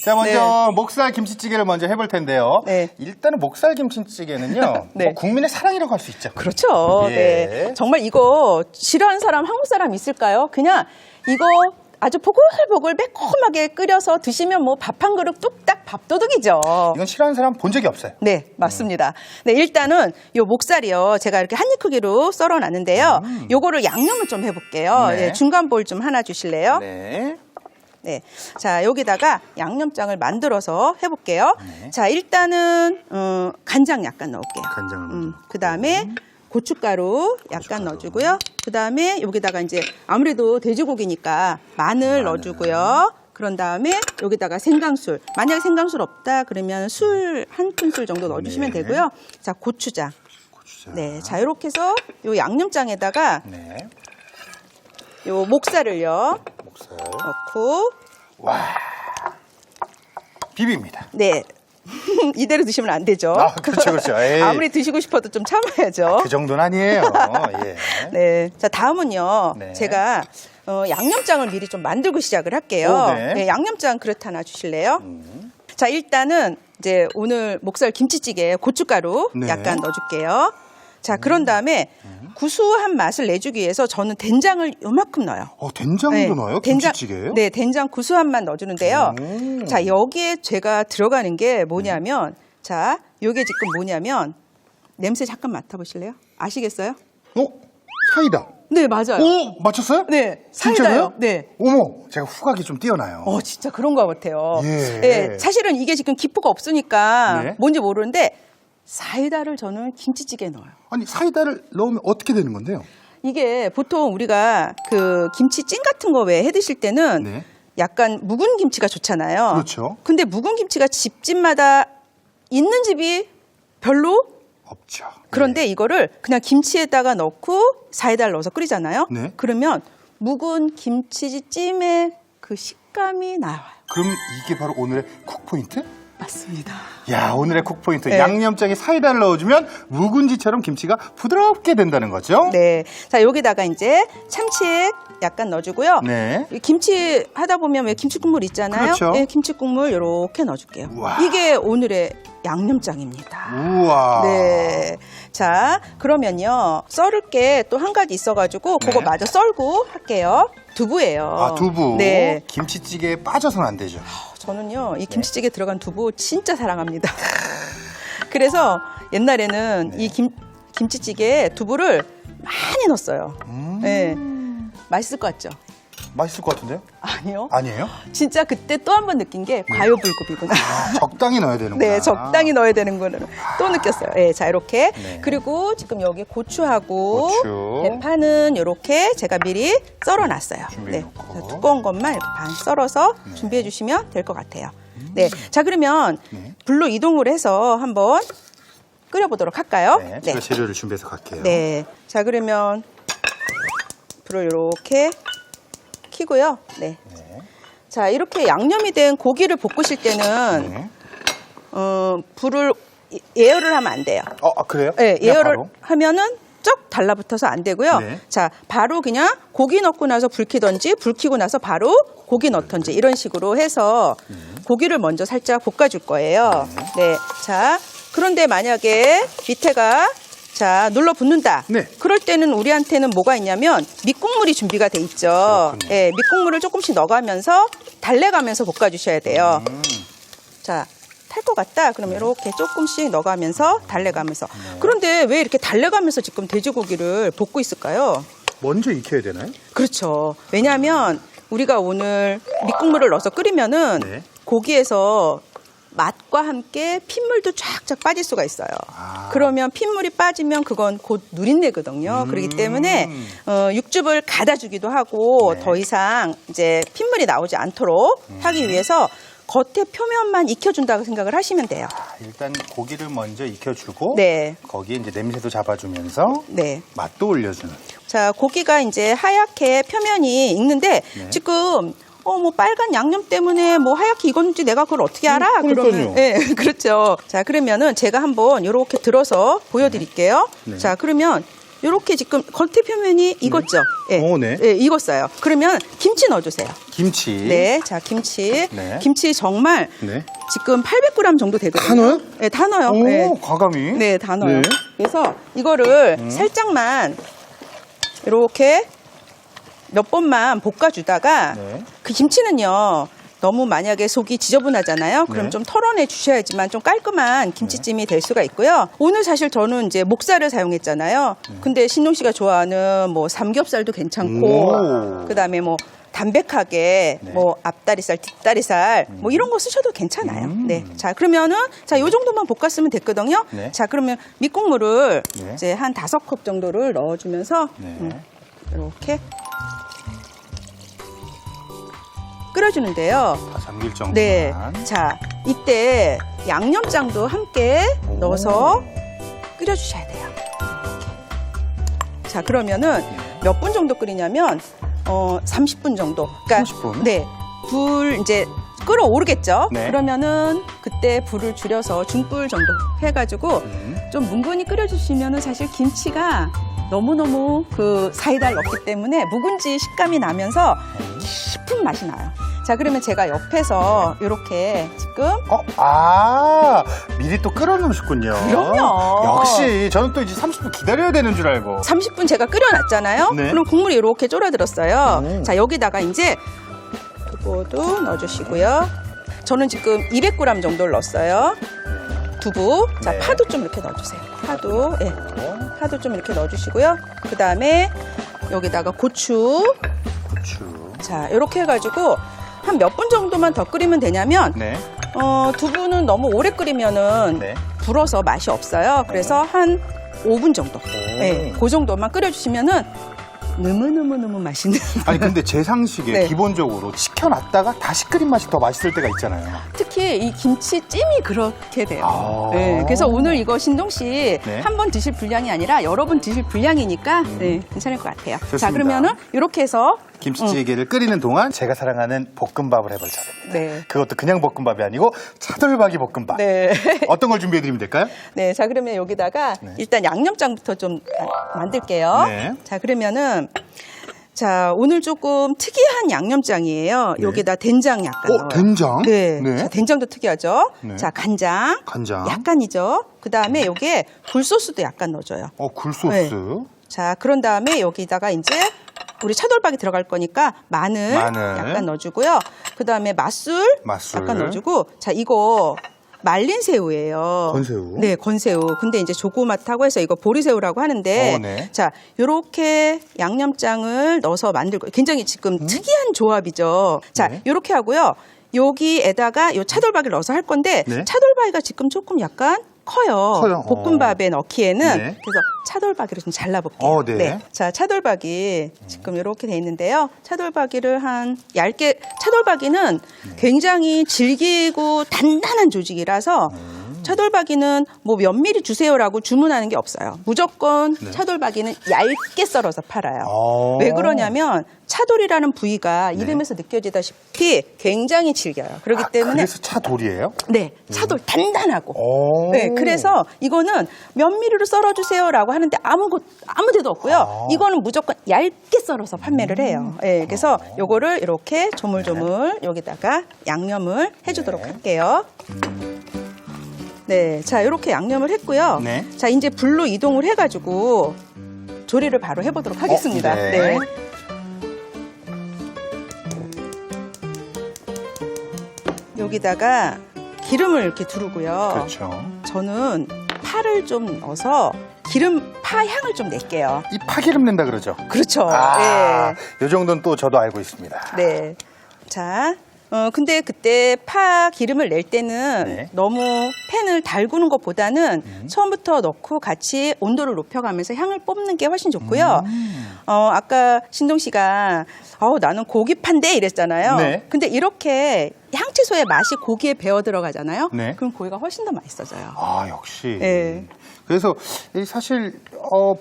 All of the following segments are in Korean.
자, 먼저 네. 목살 김치찌개를 먼저 해볼 텐데요. 네. 일단은 목살 김치찌개는요. 네. 뭐 국민의 사랑이라고 할 수 있죠. 그렇죠. 예. 네. 정말 이거 싫어하는 사람, 한국 사람 있을까요? 그냥 이거 아주 보글보글 매콤하게 끓여서 드시면 뭐 밥 한 그릇 뚝딱 밥도둑이죠. 이건 싫어하는 사람 본 적이 없어요. 네, 맞습니다. 네, 일단은 요 목살이요. 제가 이렇게 한 입 크기로 썰어 놨는데요. 요거를 양념을 좀 해볼게요. 네. 예, 중간 볼 좀 하나 주실래요? 네. 네. 자, 여기다가 양념장을 만들어서 해볼게요. 네. 자, 일단은, 간장 약간 넣을게요. 간장을 먼저. 그 다음에 고춧가루 약간 넣어주고요. 그 다음에 여기다가 이제 아무래도 돼지고기니까 마늘 넣어주고요. 그런 다음에 여기다가 생강술. 만약에 생강술 없다 그러면 술 한 큰술 정도 넣어주시면 네. 되고요. 자, 고추장. 고추장. 네. 자, 이렇게 해서 요 양념장에다가 네. 요 목살을요. 목살. 넣고 와. 비비입니다. 네. 이대로 드시면 안 되죠. 아, 그렇죠, 그렇죠. 에이. 아무리 드시고 싶어도 좀 참아야죠. 그 정도는 아니에요. 예. 네. 자, 다음은요. 네. 제가 양념장을 미리 좀 만들고 시작을 할게요. 오, 네. 네, 양념장 그릇 하나 주실래요? 자, 일단은 이제 오늘 목살 김치찌개에 고춧가루 네. 약간 넣어줄게요. 자, 그런 다음에 구수한 맛을 내주기 위해서 저는 된장을 요만큼 넣어요. 된장도 넣어요? 김치찌개에? 네, 된장 구수한 맛 넣어주는데요. 오. 자, 여기에 제가 들어가는 게 뭐냐면, 자, 요게 지금 뭐냐면, 냄새 잠깐 맡아보실래요? 아시겠어요? 사이다. 네, 맞아요. 오, 맞췄어요? 네, 진짜요? 사이다요. 네. 어머, 제가 후각이 좀 뛰어나요. 진짜 그런 것 같아요. 예. 네, 사실은 이게 지금 기포가 없으니까 네. 뭔지 모르는데, 사이다를 저는 김치찌개에 넣어요. 아니, 사이다를 넣으면 어떻게 되는 건데요? 이게 보통 우리가 그 김치찜 같은 거 왜 해 드실 때는 네. 약간 묵은 김치가 좋잖아요. 그렇죠. 근데 묵은 김치가 집집마다 있는 집이 별로 없죠. 그런데 이거를 그냥 김치에다가 넣고 사이다를 넣어서 끓이잖아요. 네. 그러면 묵은 김치찜의 그 식감이 나와요. 그럼 이게 바로 오늘의 쿡포인트? 맞습니다. 야, 오늘의 쿡포인트. 네. 양념장에 사이다를 넣어주면 묵은지처럼 김치가 부드럽게 된다는 거죠? 네. 자, 여기다가 이제 참치액 약간 넣어주고요. 네. 이 김치 하다 보면 왜 김치 국물 있잖아요. 그렇죠. 네, 김치 국물 이렇게 넣어줄게요. 우와. 이게 오늘의 양념장입니다. 우와. 네. 자, 그러면요. 썰을 게 또 한 가지 있어가지고 그거 네. 마저 썰고 할게요. 두부예요. 아, 두부. 네. 김치찌개에 빠져서는 안 되죠. 저는요, 이 김치찌개 들어간 두부 진짜 사랑합니다. 그래서 옛날에는 네. 이 김치찌개에 두부를 많이 넣었어요. 네. 맛있을 것 같죠? 맛있을 것 같은데요? 아니요. 아니에요? 진짜 그때 또 한 번 느낀 게 과요불급이구나. 적당히 넣어야 되는구나. 네, 적당히 넣어야 되는 거는 또 느꼈어요. 네, 자, 이렇게. 네. 그리고 지금 여기 고추하고 고추. 대파는 이렇게 제가 미리 썰어놨어요. 준비해 네, 놓고. 자, 두꺼운 것만 이렇게 반 썰어서 준비해 주시면 될 것 같아요. 네, 자, 그러면 네. 불로 이동을 해서 한번 끓여보도록 할까요? 네, 제가 재료를 준비해서 갈게요. 네. 자, 그러면 불을 이렇게 켜고요. 네. 네. 자, 이렇게 양념이 된 고기를 볶으실 때는 네. 불을 예열을 하면 안 돼요. 그래요? 네, 그냥 예열을 바로? 하면은 쩍 달라붙어서 안 되고요. 네. 자, 바로 그냥 고기 넣고 나서 불 켜던지 불 켜고 나서 바로 고기 넣던지 이런 식으로 해서 고기를 먼저 살짝 볶아줄 거예요. 네. 자, 그런데 만약에 밑에가 자, 눌러 붙는다. 네. 그럴 때는 우리한테는 뭐가 있냐면 밑국물이 준비가 돼 있죠. 그렇군요. 네, 밑국물을 조금씩 넣어가면서 달래가면서 볶아주셔야 돼요. 자, 탈 것 같다. 그러면 이렇게 조금씩 넣어가면서 달래가면서. 그런데 왜 이렇게 달래가면서 지금 돼지고기를 볶고 있을까요? 먼저 익혀야 되나요? 그렇죠. 왜냐하면 우리가 오늘 밑국물을 넣어서 끓이면은 네. 고기에서 맛과 함께 핏물도 쫙쫙 빠질 수가 있어요. 그러면 핏물이 빠지면 그건 곧 누린내거든요. 그렇기 때문에 육즙을 가다주기도 하고 네. 더 이상 이제 핏물이 나오지 않도록 하기 위해서 겉에 표면만 익혀준다고 생각을 하시면 돼요. 일단 고기를 먼저 익혀주고 네. 거기에 이제 냄새도 잡아주면서 네. 맛도 올려주는. 자, 고기가 이제 하얗게 표면이 익는데 네. 지금 뭐 빨간 양념 때문에 뭐 하얗게 익었는지 내가 그걸 어떻게 알아? 그러니까요. 그러면 네, 그렇죠. 자, 그러면은 제가 한번 이렇게 들어서 보여드릴게요. 네. 자, 그러면 이렇게 지금 겉에 표면이 익었죠? 예. 오, 네. 예, 익었어요. 그러면 김치 넣어주세요. 김치. 네, 자 김치. 네. 김치 정말 네. 지금 800g 정도 되거든요. 다 넣어요? 네, 다 넣어요. 오, 네. 과감히. 네, 다 넣어요. 네. 그래서 이거를 살짝만 이렇게 몇 번만 볶아주다가 네. 그 김치는요. 너무 만약에 속이 지저분하잖아요. 그럼 네. 좀 털어내 주셔야지만 좀 깔끔한 김치찜이 될 수가 있고요. 오늘 사실 저는 이제 목살을 사용했잖아요. 근데 신동 씨가 좋아하는 뭐 삼겹살도 괜찮고, 오. 그다음에 뭐 담백하게 네. 뭐 앞다리살, 뒷다리살 뭐 이런 거 쓰셔도 괜찮아요. 네. 자, 그러면은 자, 요 정도만 볶았으면 됐거든요. 네. 자, 그러면 밑국물을 네. 이제 한 5컵 정도를 넣어 주면서 네. 이렇게 끓여주는데요. 다 잠길 정도만. 네. 자, 이때 양념장도 함께 오. 넣어서 끓여주셔야 돼요. 이렇게. 자, 그러면은 몇 분 정도 끓이냐면, 30분 정도. 그러니까 30분? 네. 불 이제 끓어오르겠죠? 네. 그러면은 그때 불을 줄여서 중불 정도 해가지고 좀 뭉근히 끓여주시면은 사실 김치가 너무너무 그 사이다를 넣기 때문에 묵은지 식감이 나면서 깊은 맛이 나요. 자, 그러면 제가 옆에서 이렇게 지금 미리 또 끓여놓으셨군요. 그럼요. 역시 저는 또 이제 30분 기다려야 되는 줄 알고. 30분 제가 끓여놨잖아요. 네. 그럼 국물이 이렇게 쫄아들었어요. 오. 자, 여기다가 이제 두부도 넣어주시고요. 저는 지금 200g 정도를 넣었어요. 두부. 자, 네. 파도 좀 이렇게 넣어주세요. 파도. 예. 파도 좀 이렇게 넣어주시고요. 그 다음에 여기다가 고추. 고추. 자, 이렇게 해가지고 한 몇 분 정도만 더 끓이면 되냐면, 네. 두부는 너무 오래 끓이면은 네. 불어서 맛이 없어요. 그래서 한 5분 정도. 네, 그 정도만 끓여주시면은 너무 맛있는. 아니 근데 제 상식에 네. 기본적으로 식혀놨다가 다시 끓인 맛이 더 맛있을 때가 있잖아요. 특히 이 김치찜이 그렇게 돼요. 아. 네, 그래서 오늘 이거 신동 씨 네. 한 번 드실 분량이 아니라 여러 번 드실 분량이니까 네, 괜찮을 것 같아요. 좋습니다. 자, 그러면은 이렇게 해서 김치찌개를 끓이는 동안 제가 사랑하는 볶음밥을 해볼 차례입니다. 네. 그것도 그냥 볶음밥이 아니고 차돌박이 볶음밥. 네. 어떤 걸 준비해드리면 될까요? 네, 자, 그러면 여기다가 일단 양념장부터 좀 만들게요. 네. 자, 그러면은, 자, 오늘 조금 특이한 양념장이에요. 네. 여기다 된장 약간 넣어요. 된장? 네. 네. 자, 된장도 특이하죠. 네. 자, 간장. 간장. 약간이죠. 그 다음에 여기에 굴소스도 약간 넣어줘요. 굴소스. 네. 자, 그런 다음에 여기다가 이제 우리 차돌박이 들어갈 거니까 마늘 약간 넣어주고요. 그 다음에 맛술 약간 넣어주고, 자, 이거 말린 새우예요. 건새우? 네, 건새우. 근데 이제 조그맣다고 해서 이거 보리새우라고 하는데, 네. 자, 요렇게 양념장을 넣어서 만들고, 굉장히 지금 특이한 조합이죠. 자, 네. 요렇게 하고요. 여기에다가 요 차돌박이를 넣어서 할 건데, 네. 차돌박이가 지금 조금 약간 커요. 볶음밥에 넣기에는. 네. 그래서 차돌박이를 좀 잘라볼게요. 네. 자, 차돌박이 지금 이렇게 돼 있는데요. 차돌박이를 한 얇게, 차돌박이는 굉장히 질기고 단단한 조직이라서 차돌박이는 뭐 몇 미리 주세요라고 주문하는 게 없어요. 무조건 차돌박이는 얇게 썰어서 팔아요. 왜 그러냐면 차돌이라는 부위가 이름에서 느껴지다시피 굉장히 질겨요. 그렇기 때문에 그래서 차돌이에요? 네, 차돌 단단하고. 네, 그래서 이거는 몇 미리로 썰어주세요라고 하는데 아무 데도 없고요. 이거는 무조건 얇게 썰어서 판매를 해요. 네, 그래서 요거를 이렇게 조물조물 여기다가 양념을 해주도록 할게요. 네, 자, 이렇게 양념을 했고요. 네. 자, 이제 불로 이동을 해가지고 조리를 바로 해보도록 하겠습니다. 네. 여기다가 기름을 이렇게 두르고요. 그렇죠. 저는 파를 좀 넣어서 파 향을 좀 낼게요. 이 파기름 낸다 그러죠? 그렇죠. 이 정도는 또 저도 알고 있습니다. 네. 자, 근데 그때 파 기름을 낼 때는 네. 너무 팬을 달구는 것보다는 처음부터 넣고 같이 온도를 높여가면서 향을 뽑는 게 훨씬 좋고요. 아까 신동 씨가 나는 고기파인데 이랬잖아요. 네. 근데 이렇게 향채소의 맛이 고기에 배어 들어가잖아요. 네. 그럼 고기가 훨씬 더 맛있어져요. 역시. 네. 그래서 사실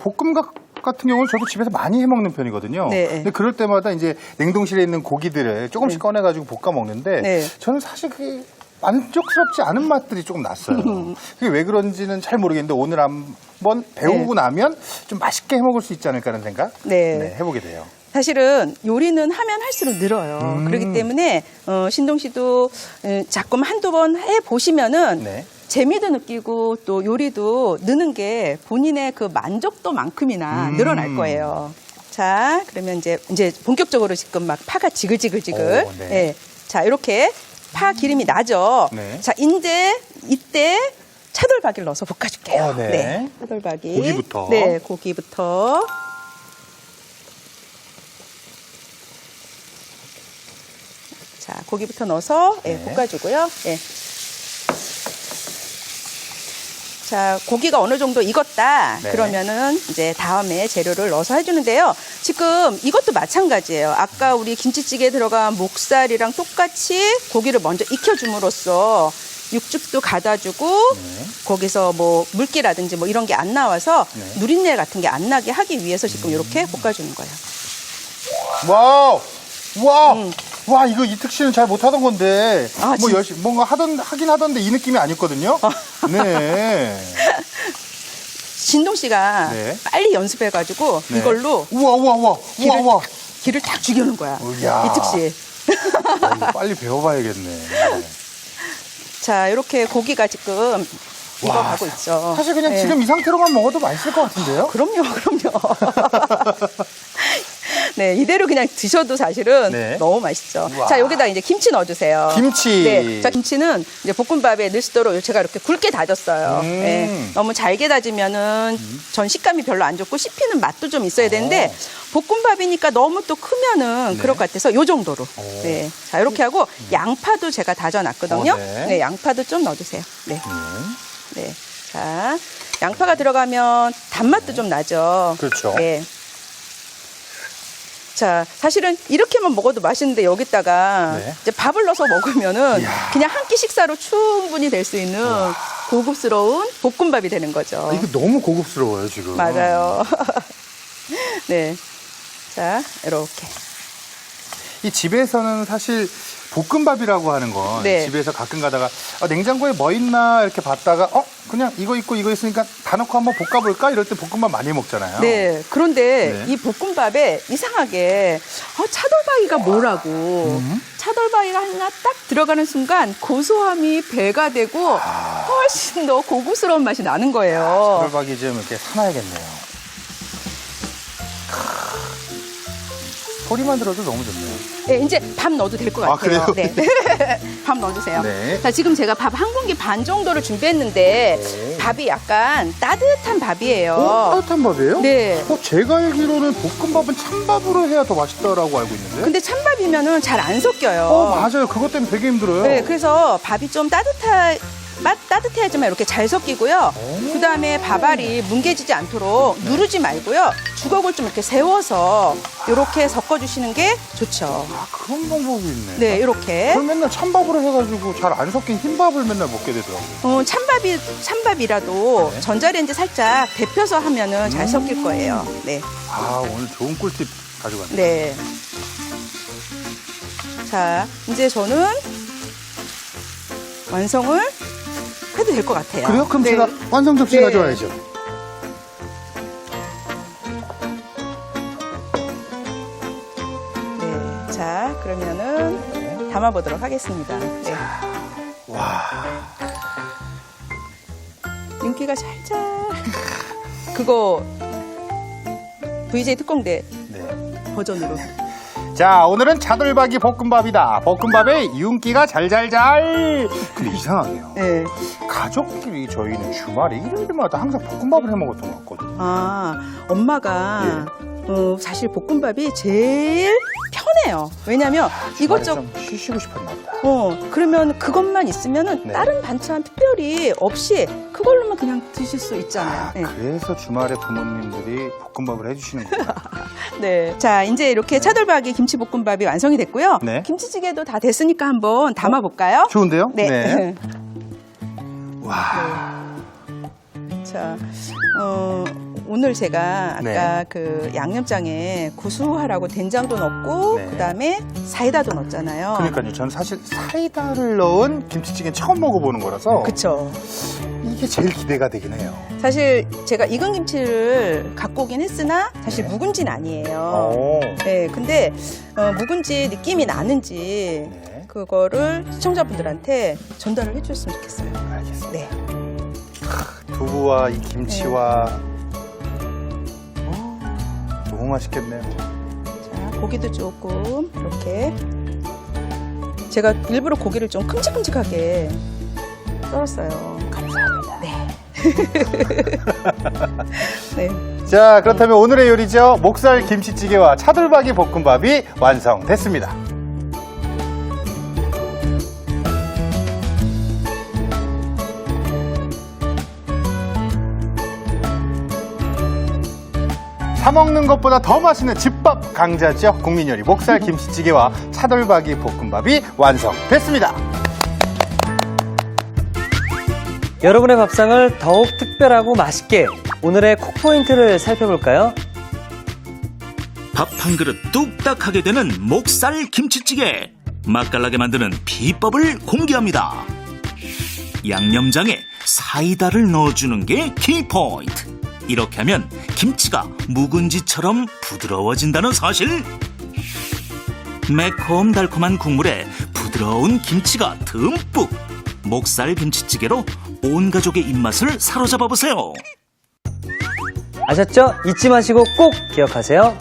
볶음밥 같은 경우는 저도 집에서 많이 해 먹는 편이거든요. 네. 근데 그럴 때마다 이제 냉동실에 있는 고기들을 조금씩 꺼내가지고 볶아 먹는데 네. 저는 사실 그게 만족스럽지 않은 맛들이 조금 났어요. 그게 왜 그런지는 잘 모르겠는데 오늘 한번 배우고 나면 좀 맛있게 해먹을 수 있지 않을까라는 생각 네. 해보게 돼요. 사실은 요리는 하면 할수록 늘어요. 그렇기 때문에 신동 씨도 자꾸만 한두 번 해보시면은 네. 재미도 느끼고 또 요리도 느는 게 본인의 그 만족도만큼이나 늘어날 거예요. 자, 그러면 이제 본격적으로 지금 막 파가 지글지글지글. 오, 네. 예. 자, 이렇게 파 기름이 나죠. 네. 자, 이때 차돌박이를 넣어서 볶아줄게요. 네. 차돌박이. 고기부터. 네, 고기부터. 자, 고기부터 넣어서 볶아주고요. 예. 자, 고기가 어느 정도 익었다. 네. 그러면은 이제 다음에 재료를 넣어서 해주는데요. 지금 이것도 마찬가지예요. 아까 우리 김치찌개에 들어간 목살이랑 똑같이 고기를 먼저 익혀줌으로써 육즙도 가다주고 거기서 뭐 물기라든지 뭐 이런 게 안 나와서 누린내 같은 게 안 나게 하기 위해서 지금 이렇게 볶아주는 거예요. 와우! 와, 이거 이특 씨는 잘 못하던 건데, 아, 뭐 열심히, 뭔가 하긴 하던데 이 느낌이 아니었거든요? 네. 신동 씨가 네. 빨리 연습해가지고 네. 이걸로 우와. 기를 딱 죽여놓은 거야. 이야. 이특 씨. 이거 빨리 배워봐야겠네. 자, 이렇게 고기가 지금 익어가고 있죠. 사실 그냥 네. 지금 이 상태로만 먹어도 맛있을 것 같은데요? 그럼요. 네, 이대로 그냥 드셔도 사실은 네. 너무 맛있죠. 우와. 자, 여기다 이제 김치 넣어주세요. 김치. 네. 자, 김치는 이제 볶음밥에 넣을 수 있도록 제가 이렇게 굵게 다졌어요. 네. 너무 잘게 다지면은 전 식감이 별로 안 좋고 씹히는 맛도 좀 있어야 되는데 볶음밥이니까 너무 또 크면은 그럴 것 같아서 요 정도로. 네. 자, 이렇게 하고 양파도 제가 다져놨거든요. 네, 양파도 좀 넣어주세요. 네. 네. 자, 양파가 들어가면 단맛도 좀 나죠. 그렇죠. 네. 자, 사실은 이렇게만 먹어도 맛있는데 여기다가 이제 밥을 넣어서 먹으면은 그냥 한 끼 식사로 충분히 될 수 있는 고급스러운 볶음밥이 되는 거죠. 이거 너무 고급스러워요, 지금. 맞아요. 네. 자, 이렇게. 이 집에서는 사실 볶음밥이라고 하는 건 네. 집에서 가끔 가다가 냉장고에 뭐 있나 이렇게 봤다가 그냥 이거 있고 이거 있으니까 다 넣고 한번 볶아볼까 이럴 때 볶음밥 많이 먹잖아요. 네. 그런데 네. 이 볶음밥에 이상하게 차돌박이가 뭐라고 차돌박이가 하나 딱 들어가는 순간 고소함이 배가 되고 훨씬 더 고급스러운 맛이 나는 거예요. 차돌박이 좀 이렇게 사놔야겠네요. 소리만 들어도 너무 좋네요. 네, 이제 밥 넣어도 될 것 아, 같아요. 그래요? 네. 밥 넣어주세요. 네. 자, 지금 제가 밥 한 공기 반 정도를 준비했는데 밥이 약간 따뜻한 밥이에요. 따뜻한 밥이에요? 네. 제가 알기로는 볶음밥은 찬밥으로 해야 더 맛있다라고 알고 있는데. 근데 찬밥이면은 잘 안 섞여요. 맞아요. 그것 때문에 되게 힘들어요. 네, 그래서 밥이 좀 따뜻해야지만 이렇게 잘 섞이고요. 그 다음에 밥알이 뭉개지지 않도록 누르지 말고요. 주걱을 좀 이렇게 세워서 이렇게 섞어주시는 게 좋죠. 그런 방법이 있네. 네, 이렇게. 그럼 맨날 찬밥으로 해가지고 잘 안 섞인 흰밥을 맨날 먹게 되더라고요. 찬밥이라도 전자레인지 살짝 데펴서 하면은 잘 섞일 거예요. 네. 오늘 좋은 꿀팁 가져갔네요. 네. 자, 이제 저는 완성을 해도 될 것 같아요. 그래요? 그럼 네. 제가 완성 접시 네. 가져와야죠. 네. 자, 그러면은 담아보도록 하겠습니다. 네. 와. 윤기가 살짝. 그거 VJ 특공대 네. 버전으로. 자, 오늘은 차돌박이 볶음밥이다. 볶음밥에 윤기가 잘잘잘. 근데 이상하게요. 네. 가족끼리 저희는 주말에 일요일마다 항상 볶음밥을 해 먹었던 것 같거든요. 엄마가 사실 볶음밥이 제일 편해요. 왜냐면 이것저것 좀 쉬시고 싶었나 보다. 그러면 그것만 있으면은 네. 다른 반찬 특별히 없이 그걸로만 그냥 드실 수 있잖아요. 네. 그래서 주말에 부모님들이 볶음밥을 해주시는구나. 네. 자, 이제 이렇게 차돌박이 김치볶음밥이 완성이 됐고요. 네. 김치찌개도 다 됐으니까 한번 담아볼까요? 좋은데요? 네. 와. 자, 오늘 제가 아까 네. 그 양념장에 고수하라고 된장도 넣고 네. 그다음에 사이다도 넣었잖아요. 그러니까요. 저는 사실 사이다를 넣은 김치찌개 처음 먹어보는 거라서 그쵸. 이게 제일 기대가 되긴 해요. 사실 제가 익은 김치를 갖고 오긴 했으나 사실 네. 묵은지는 아니에요. 오. 네, 근데 묵은지 느낌이 나는지 네. 그거를 시청자분들한테 전달을 해주셨으면 좋겠어요. 알겠습니다. 네. 두부와 이 김치와 너무 맛있겠네요. 자, 고기도 조금 이렇게 제가 일부러 고기를 좀 큼직큼직하게 썰었어요. 감사합니다. 네. 네. 자, 그렇다면 오늘의 요리죠. 목살 김치찌개와 차돌박이 볶음밥이 완성됐습니다. 사 먹는 것보다 더 맛있는 집밥 강자죠. 국민요리 목살 김치찌개와 차돌박이 볶음밥이 완성됐습니다. 여러분의 밥상을 더욱 특별하고 맛있게 오늘의 콕포인트를 살펴볼까요? 밥 한 그릇 뚝딱 하게 되는 목살 김치찌개. 맛깔나게 만드는 비법을 공개합니다. 양념장에 사이다를 넣어주는 게 키포인트. 이렇게 하면 김치가 묵은지처럼 부드러워진다는 사실. 매콤달콤한 국물에 부드러운 김치가 듬뿍. 목살 김치찌개로 온 가족의 입맛을 사로잡아 보세요. 아셨죠? 잊지 마시고 꼭 기억하세요.